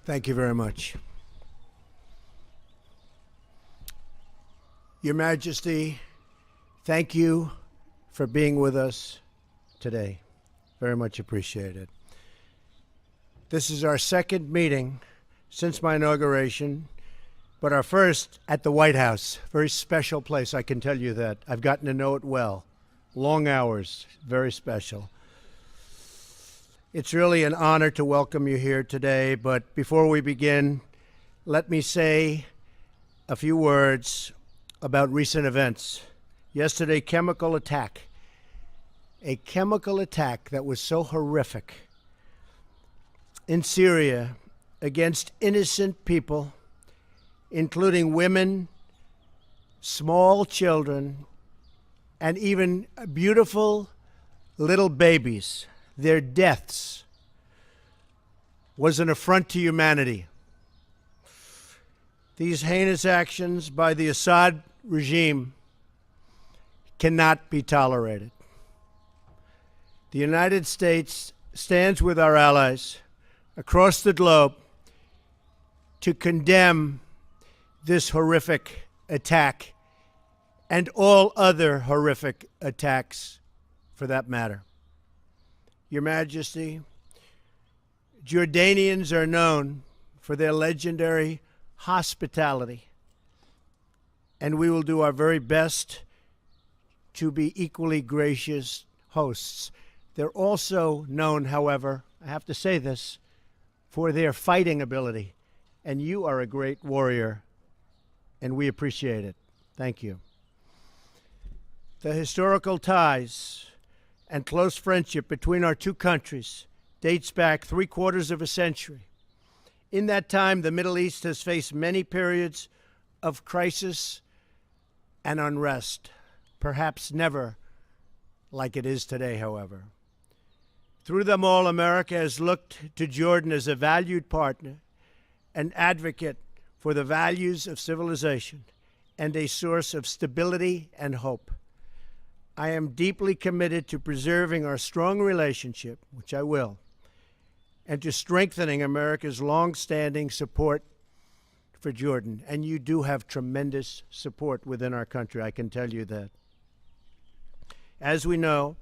Thank you very much. Your Majesty, thank you for being with us today. Very much appreciated. This is our second meeting since my inauguration, but our first at the White House. Very special place, I can tell you that. I've gotten to know it well. Long hours, very special. It's really an honor to welcome you here today, but before we begin, let me say a few words about recent events. Yesterday, a chemical attack that was so horrific in Syria against innocent people, including women, small children, and even beautiful little babies. Their deaths was an affront to humanity. These heinous actions by the Assad regime cannot be tolerated. The United States stands with our allies across the globe to condemn this horrific attack and all other horrific attacks for that matter. Your Majesty, Jordanians are known for their legendary hospitality, and we will do our very best to be equally gracious hosts. They're also known, however, I have to say this, for their fighting ability, and you are a great warrior, and we appreciate it. Thank you. The historical ties and close friendship between our two countries dates back 3/4 of a century. In that time, the Middle East has faced many periods of crisis and unrest, perhaps never like it is today, however. Through them all, America has looked to Jordan as a valued partner, an advocate for the values of civilization, and a source of stability and hope. I am deeply committed to preserving our strong relationship, which I will, and to strengthening America's long-standing support for Jordan. And you do have tremendous support within our country, I can tell you that. As we know,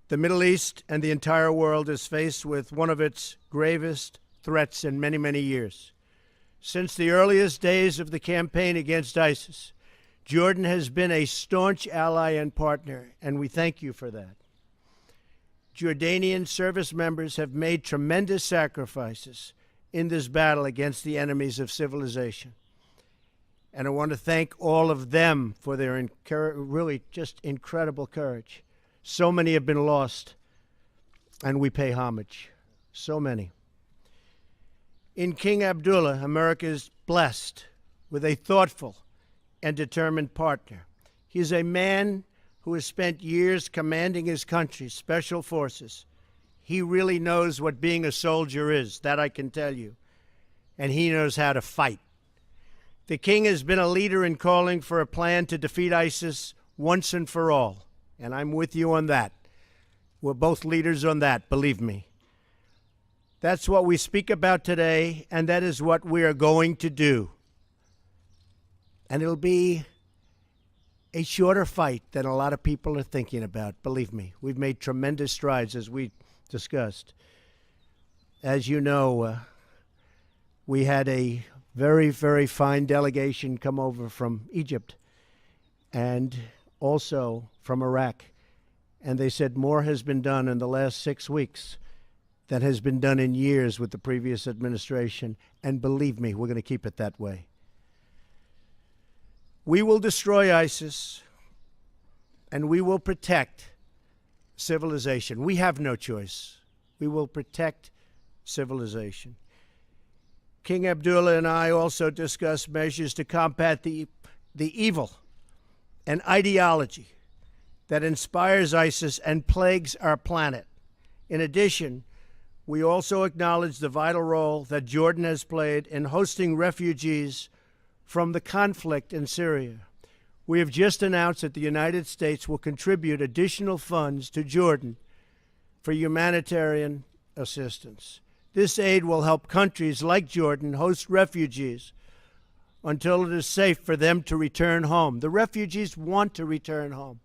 the Middle East and the entire world is faced with one of its gravest threats in many, many years. Since the earliest days of the campaign against ISIS, Jordan has been a staunch ally and partner, and we thank you for that. Jordanian service members have made tremendous sacrifices in this battle against the enemies of civilization. And I want to thank all of them for their really just incredible courage. So many have been lost, and we pay homage. So many. In King Abdullah, America is blessed with a thoughtful and determined partner. He is a man who has spent years commanding his country's special forces. He really knows what being a soldier is, that I can tell you, and he knows how to fight. The king has been a leader in calling for a plan to defeat ISIS once and for all, and I'm with you on that. We're both leaders on that, believe me. That's what we speak about today, and that is what we are going to do. And it'll be a shorter fight than a lot of people are thinking about. Believe me, we've made tremendous strides, as we discussed. As you know, we had a very, very fine delegation come over from Egypt and also from Iraq. And they said more has been done in the last 6 weeks than has been done in years with the previous administration. And believe me, we're going to keep it that way. We will destroy ISIS, and we will protect civilization. We have no choice. We will protect civilization. King Abdullah and I also discussed measures to combat the evil and ideology that inspires ISIS and plagues our planet. In addition, we also acknowledge the vital role that Jordan has played in hosting refugees from the conflict in Syria. We have just announced that the United States will contribute additional funds to Jordan for humanitarian assistance. This aid will help countries like Jordan host refugees until it is safe for them to return home. The refugees want to return home.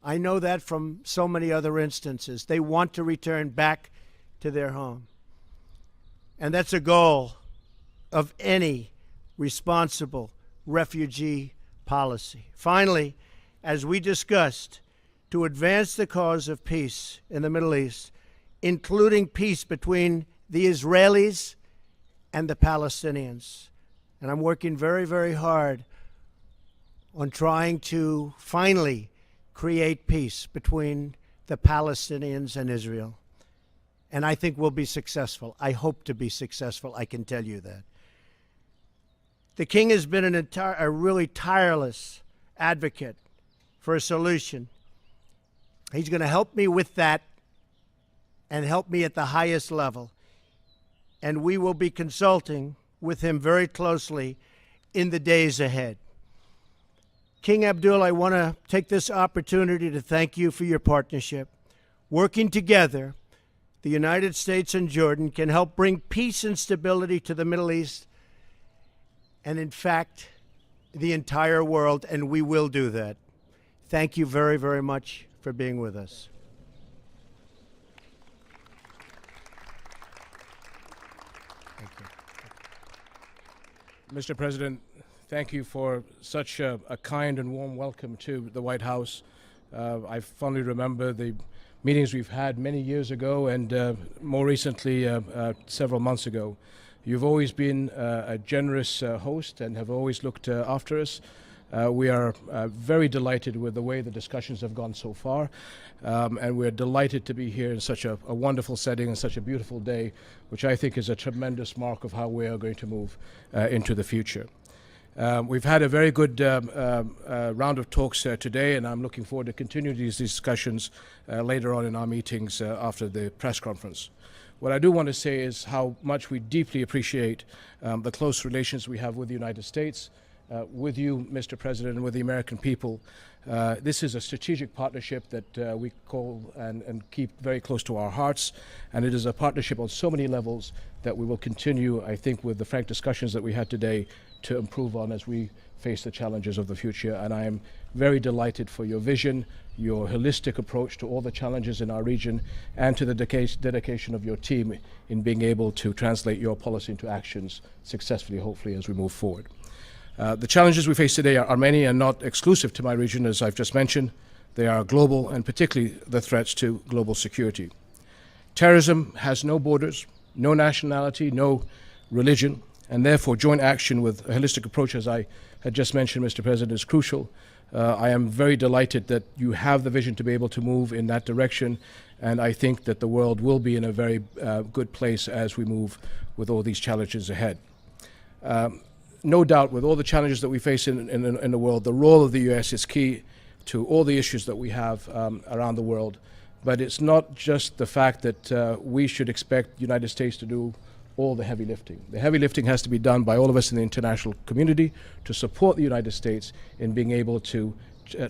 I know that from so many other instances. They want to return back to their home. And that's a goal of any responsible refugee policy. Finally, as we discussed, to advance the cause of peace in the Middle East, including peace between the Israelis and the Palestinians. And I'm working very, very hard on trying to finally create peace between the Palestinians and Israel. And I think we'll be successful. I hope to be successful, I can tell you that. The King has been a really tireless advocate for a solution. He's going to help me with that and help me at the highest level. And we will be consulting with him very closely in the days ahead. King Abdullah, I want to take this opportunity to thank you for your partnership. Working together, the United States and Jordan can help bring peace and stability to the Middle East and, in fact, the entire world, and we will do that. Thank you very, very much for being with us. Mr. President, thank you for such a kind and warm welcome to the White House. I fondly remember the meetings we've had many years ago and more recently several months ago. You've always been a generous host and have always looked after us. We are very delighted with the way the discussions have gone so far, and we're delighted to be here in such a wonderful setting and such a beautiful day, which I think is a tremendous mark of how we are going to move into the future. We've had a very good round of talks today, and I'm looking forward to continuing these discussions later on in our meetings after the press conference. What I do want to say is how much we deeply appreciate the close relations we have with the United States, with you, Mr. President, and with the American people. This is a strategic partnership that we call and keep very close to our hearts, and it is a partnership on so many levels that we will continue, I think, with the frank discussions that we had today to improve on as we face the challenges of the future. And I am very delighted for your vision, your holistic approach to all the challenges in our region, and to the dedication of your team in being able to translate your policy into actions successfully, hopefully, as we move forward. The challenges we face today are many and not exclusive to my region, as I've just mentioned. They are global, and particularly the threats to global security. Terrorism has no borders, no nationality, no religion, and therefore joint action with a holistic approach, as I had just mentioned, Mr. President, is crucial. I am very delighted that you have the vision to be able to move in that direction, and I think that the world will be in a very good place as we move with all these challenges ahead. No doubt, with all the challenges that we face in the world, the role of the U.S. is key to all the issues that we have around the world. But it's not just the fact that we should expect the United States to do all the heavy lifting. The heavy lifting has to be done by all of us in the international community to support the United States in being able to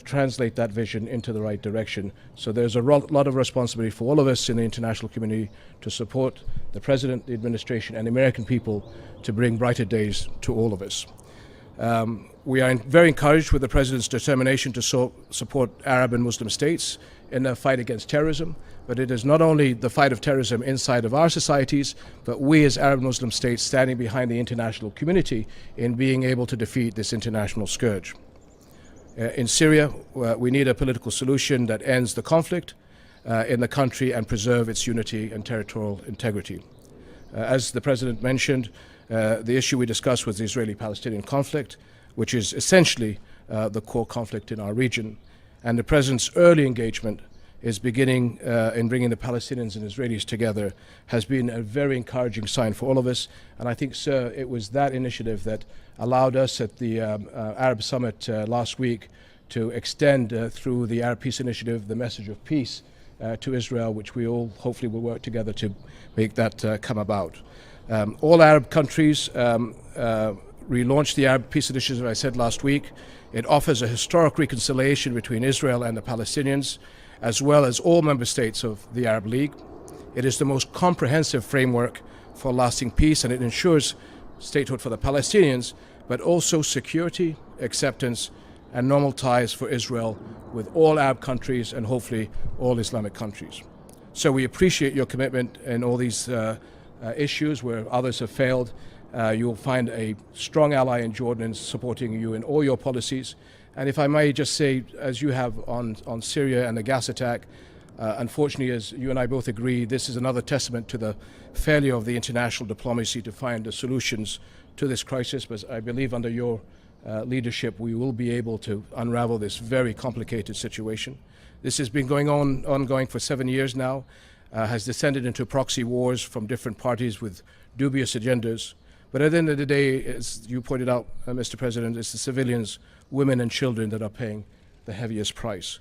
translate that vision into the right direction. So there's a lot of responsibility for all of us in the international community to support the President, the administration, and the American people to bring brighter days to all of us. We are very encouraged with the President's determination to support Arab and Muslim states in the fight against terrorism. But it is not only the fight of terrorism inside of our societies, but we as Arab Muslim states standing behind the international community in being able to defeat this international scourge. In Syria, we need a political solution that ends the conflict in the country and preserve its unity and territorial integrity. As the President mentioned, the issue we discussed was the Israeli-Palestinian conflict, which is essentially the core conflict in our region. And the President's early engagement is beginning in bringing the Palestinians and Israelis together has been a very encouraging sign for all of us. And I think, sir, it was that initiative that allowed us at the Arab Summit last week to extend through the Arab Peace Initiative the message of peace to Israel, which we all hopefully will work together to make that come about. All Arab countries relaunched the Arab Peace Initiative, I said last week. It offers a historic reconciliation between Israel and the Palestinians, as well as all member states of the Arab League. It is the most comprehensive framework for lasting peace, and it ensures statehood for the Palestinians, but also security, acceptance, and normal ties for Israel with all Arab countries and hopefully all Islamic countries. So we appreciate your commitment in all these issues where others have failed. You'll find a strong ally in Jordan in supporting you in all your policies. And if I may just say, as you have on Syria and the gas attack, unfortunately, as you and I both agree, this is another testament to the failure of the international diplomacy to find the solutions to this crisis. But I believe under your leadership, we will be able to unravel this very complicated situation. This has been ongoing for 7 years now, has descended into proxy wars from different parties with dubious agendas. But at the end of the day, as you pointed out, Mr. President, it's the civilians, women and children that are paying the heaviest price.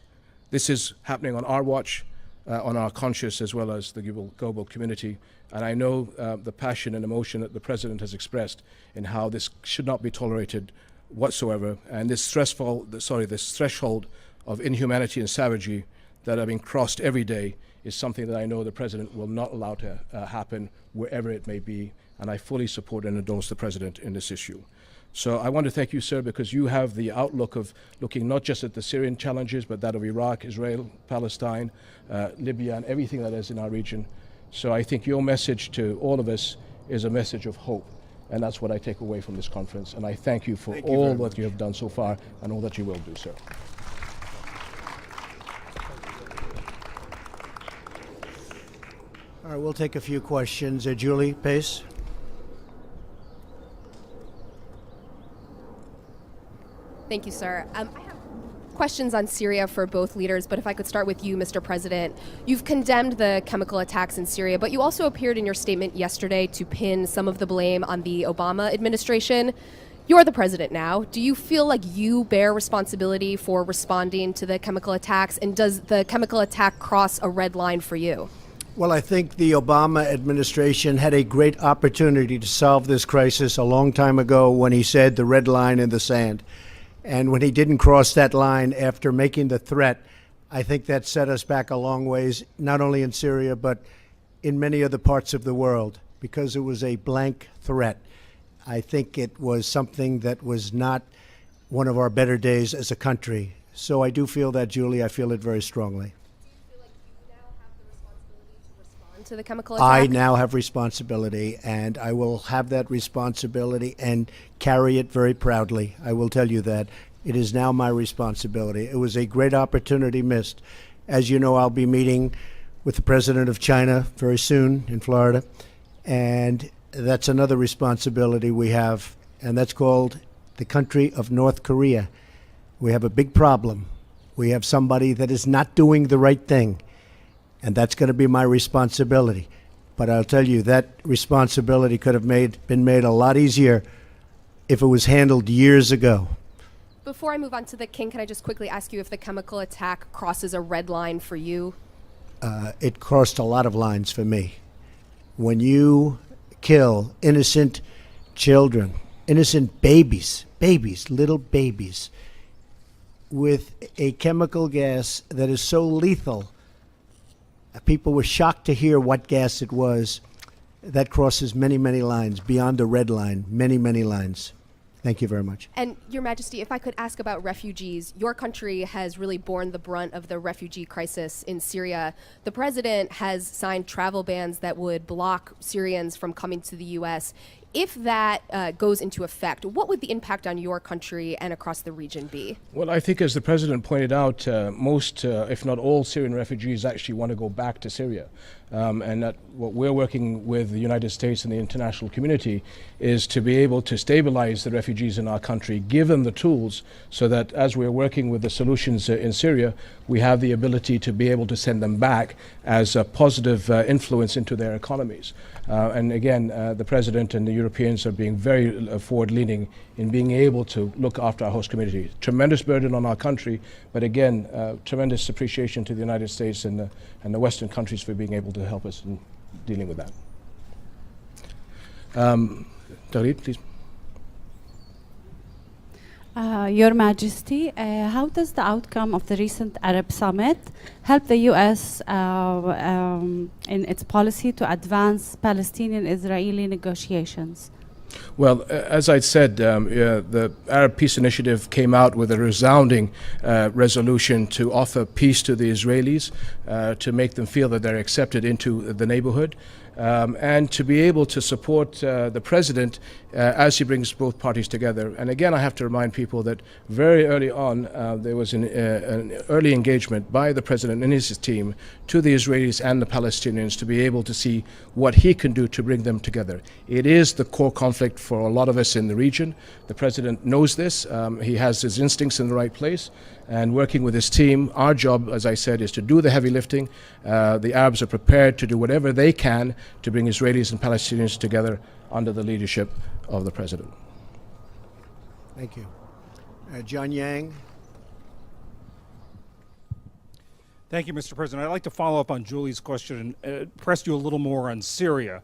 This is happening on our watch, on our conscience, as well as the global community. And I know the passion and emotion that the President has expressed in how this should not be tolerated whatsoever. And this threshold of inhumanity and savagery that are being crossed every day is something that I know the President will not allow to happen wherever it may be. And I fully support and endorse the President in this issue. So I want to thank you, sir, because you have the outlook of looking not just at the Syrian challenges, but that of Iraq, Israel, Palestine, Libya, and everything that is in our region. So I think your message to all of us is a message of hope. And that's what I take away from this conference. And I thank you for all that you have done so far and all that you will do, sir. All right, we'll take a few questions. Julie Pace. Thank you, sir. I have questions on Syria for both leaders, but if I could start with you, Mr. President. You've condemned the chemical attacks in Syria, but you also appeared in your statement yesterday to pin some of the blame on the Obama administration. You're the president now. Do you feel like you bear responsibility for responding to the chemical attacks, and does the chemical attack cross a red line for you? Well, I think the Obama administration had a great opportunity to solve this crisis a long time ago when he said the red line in the sand. And when he didn't cross that line after making the threat, I think that set us back a long ways, not only in Syria, but in many other parts of the world, because it was a blank threat. I think it was something that was not one of our better days as a country. So I do feel that, Julie. I feel it very strongly. To the chemical attack? I now have responsibility, and I will have that responsibility and carry it very proudly. I will tell you that. It is now my responsibility. It was a great opportunity missed. As you know, I'll be meeting with the president of China very soon in Florida, and that's another responsibility we have, and that's called the country of North Korea. We have a big problem. We have somebody that is not doing the right thing. And that's going to be my responsibility. But I'll tell you, that responsibility could have been made a lot easier if it was handled years ago. Before I move on to the king, can I just quickly ask you if the chemical attack crosses a red line for you? It crossed a lot of lines for me. When you kill innocent children, innocent babies, little babies, with a chemical gas that is so lethal, people were shocked to hear what gas it was. That crosses many, many lines, beyond the red line, many, many lines. Thank you very much. And Your Majesty, if I could ask about refugees, your country has really borne the brunt of the refugee crisis in Syria. The president has signed travel bans that would block Syrians from coming to the U.S. If that goes into effect, what would the impact on your country and across the region be? Well, I think as the President pointed out, most, if not all, Syrian refugees actually want to go back to Syria. And that what we're working with the United States and the international community is to be able to stabilize the refugees in our country, give them the tools so that as we're working with the solutions in Syria, we have the ability to be able to send them back as a positive influence into their economies. And again, the President and the Europeans are being very forward-leaning in being able to look after our host community. Tremendous burden on our country, but again, tremendous appreciation to the United States and the Western countries for being able to help us in dealing with that. Dalit, please. Your Majesty, how does the outcome of the recent Arab summit help the U.S. In its policy to advance Palestinian-Israeli negotiations? Well, as I said, the Arab Peace Initiative came out with a resounding resolution to offer peace to the Israelis, to make them feel that they're accepted into the neighborhood, and to be able to support the president as he brings both parties together. And again, I have to remind people that very early on, there was an early engagement by the president and his team to the Israelis and the Palestinians to be able to see what he can do to bring them together. It is the core conflict for a lot of us in the region. The president knows this. He has his instincts in the right place. And working with his team, our job, as I said, is to do the heavy lifting. The Arabs are prepared to do whatever they can to bring Israelis and Palestinians together under the leadership of the president. Thank you. John Yang. Thank you, Mr. President. I'd like to follow up on Julie's question and press you a little more on Syria.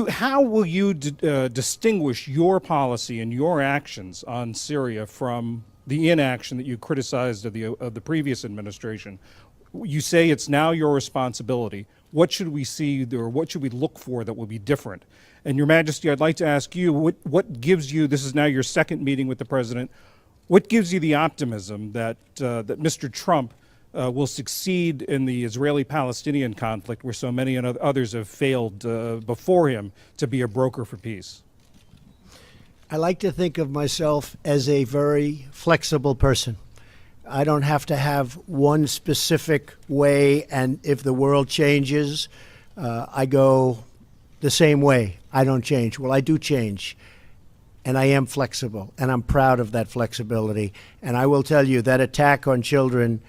How will you distinguish your policy and your actions on Syria from the inaction that you criticized of the previous administration? You say it's now your responsibility. What should we see, or what should we look for that will be different? And Your Majesty, I'd like to ask you, what gives you, this is now your second meeting with the president, what gives you the optimism that Mr. Trump will succeed in the Israeli-Palestinian conflict, where so many others have failed before him, to be a broker for peace? I like to think of myself as a very flexible person. I don't have to have one specific way, and if the world changes, I go the same way. I don't change. Well, I do change, and I am flexible, and I'm proud of that flexibility. And I will tell you that attack on children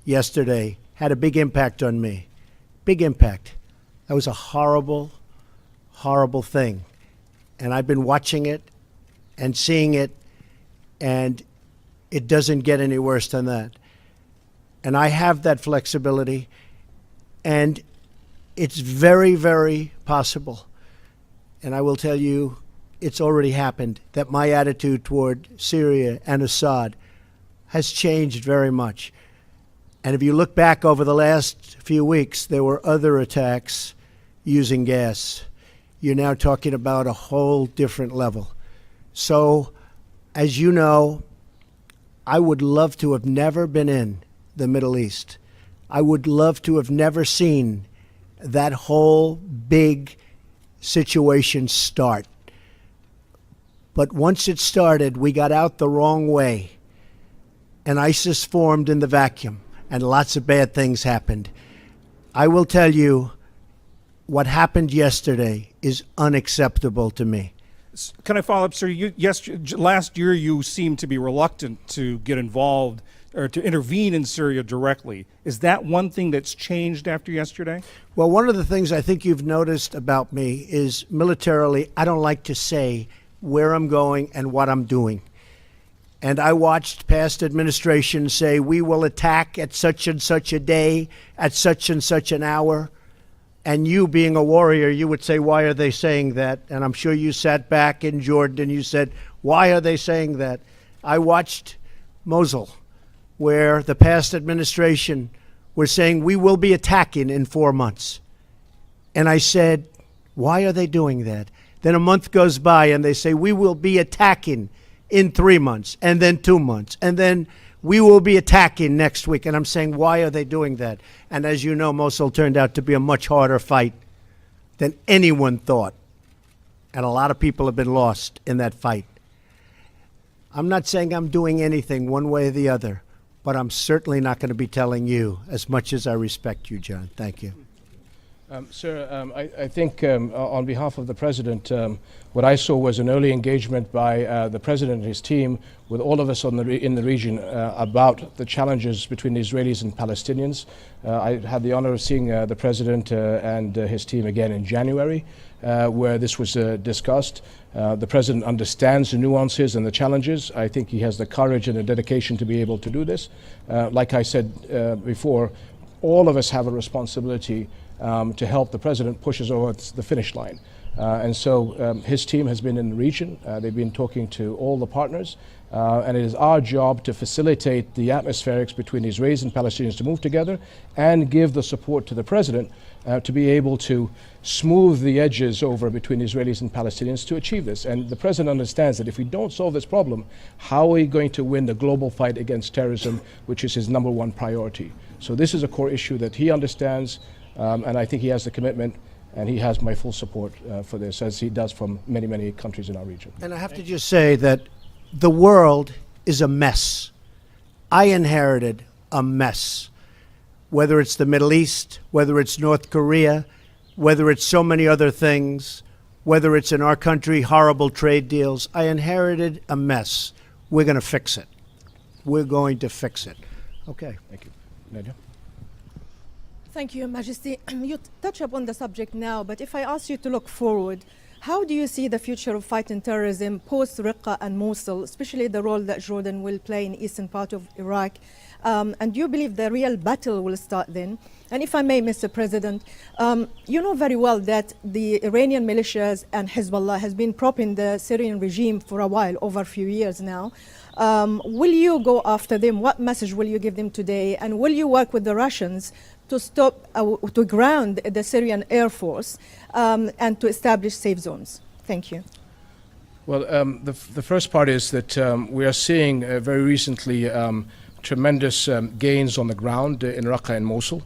yesterday had a big impact on me. Big impact. That was a horrible, horrible thing. And I've been watching it and seeing it, and it doesn't get any worse than that. And I have that flexibility, and it's very, very possible, and I will tell you, it's already happened, that my attitude toward Syria and Assad has changed very much. And if you look back over the last few weeks, there were other attacks using gas. You're now talking about a whole different level. So, as you know, I would love to have never been in the Middle East. I would love to have never seen that whole big situation start. But once it started, we got out the wrong way, and ISIS formed in the vacuum, and lots of bad things happened. I will tell you, what happened yesterday is unacceptable to me. Can I follow up, sir? Last year you seemed to be reluctant to get involved or to intervene in Syria directly. Is that one thing that's changed after yesterday? Well, one of the things I think you've noticed about me is militarily, I don't like to say where I'm going and what I'm doing. And I watched past administrations say, we will attack at such and such a day, at such and such an hour. And you, being a warrior, you would say, why are they saying that? And I'm sure you sat back in Jordan and you said, why are they saying that? I watched Mosul, where the past administration was saying, we will be attacking in 4 months. And I said, why are they doing that? Then a month goes by and they say, we will be attacking in 3 months, and then 2 months, and then we will be attacking next week. And I'm saying, why are they doing that? And as you know, Mosul turned out to be a much harder fight than anyone thought. And a lot of people have been lost in that fight. I'm not saying I'm doing anything one way or the other, but I'm certainly not going to be telling you, as much as I respect you, John. Thank you. Sir, I think on behalf of the President, what I saw was an early engagement by the President and his team with all of us in the region about the challenges between the Israelis and Palestinians. I had the honor of seeing the President and his team again in January, where this was discussed. The President understands the nuances and the challenges. I think he has the courage and the dedication to be able to do this. Like I said before, all of us have a responsibility to help the President push us over the finish line. And so his team has been in the region. They've been talking to all the partners. And it is our job to facilitate the atmospherics between the Israelis and Palestinians to move together and give the support to the president to be able to smooth the edges over between Israelis and Palestinians to achieve this. And the president understands that if we don't solve this problem, how are we going to win the global fight against terrorism, which is his number one priority? So this is a core issue that he understands, and I think he has the commitment. And he has my full support for this, as he does from many, many countries in our region. And I have to just say that the world is a mess. I inherited a mess. Whether it's the Middle East, whether it's North Korea, whether it's so many other things, whether it's in our country, horrible trade deals, I inherited a mess. We're going to fix it. We're going to fix it. Okay. Thank you. Nadia? Thank you, Your Majesty. You touch upon the subject now, but if I ask you to look forward, how do you see the future of fighting terrorism post-Raqqa and Mosul, especially the role that Jordan will play in the eastern part of Iraq? And do you believe the real battle will start then? And if I may, Mr. President, you know very well that the Iranian militias and Hezbollah has been propping the Syrian regime for a while, over a few years now. Will you go after them? What message will you give them today? And will you work with the Russians to stop, to ground the Syrian Air Force and to establish safe zones? Thank you. Well, the first part is that we are seeing very recently tremendous gains on the ground in Raqqa and Mosul.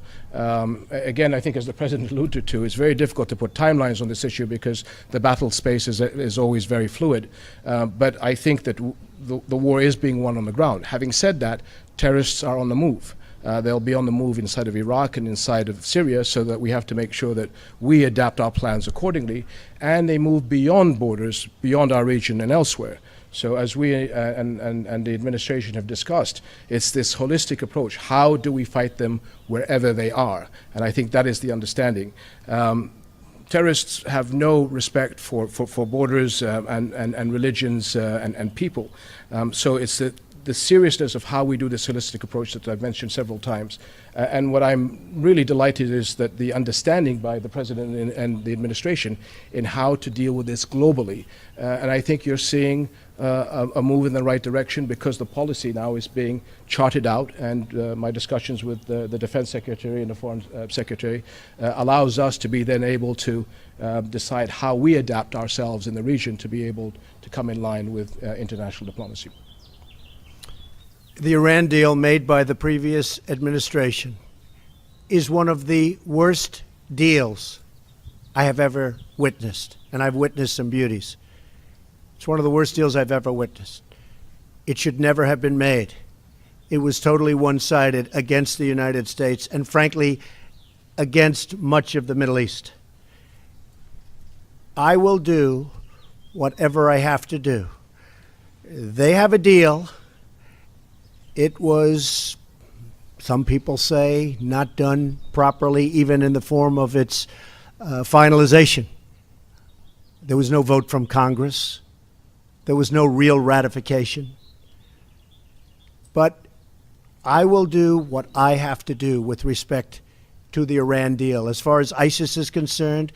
Again, I think as the President alluded to, it's very difficult to put timelines on this issue because the battle space is always very fluid. But I think that the war is being won on the ground. Having said that, terrorists are on the move. They'll be on the move inside of Iraq and inside of Syria, so that we have to make sure that we adapt our plans accordingly, and they move beyond borders, beyond our region and elsewhere. So as we and the administration have discussed, it's this holistic approach. How do we fight them wherever they are? And I think that is the understanding. Terrorists have no respect for borders and religions and people. So it's the seriousness of how we do this holistic approach that I've mentioned several times. And what I'm really delighted is that the understanding by the President and the administration in how to deal with this globally. And I think you're seeing a move in the right direction because the policy now is being charted out, and my discussions with the Defense Secretary and the Foreign Secretary allows us to be then able to decide how we adapt ourselves in the region to be able to come in line with international diplomacy. The Iran deal made by the previous administration is one of the worst deals I have ever witnessed, and I've witnessed some beauties. It's one of the worst deals I've ever witnessed. It should never have been made. It was totally one-sided against the United States and, frankly, against much of the Middle East. I will do whatever I have to do. They have a deal. It was, some people say, not done properly, even in the form of its finalization. There was no vote from Congress. There was no real ratification. But I will do what I have to do with respect to the Iran deal. As far as ISIS is concerned,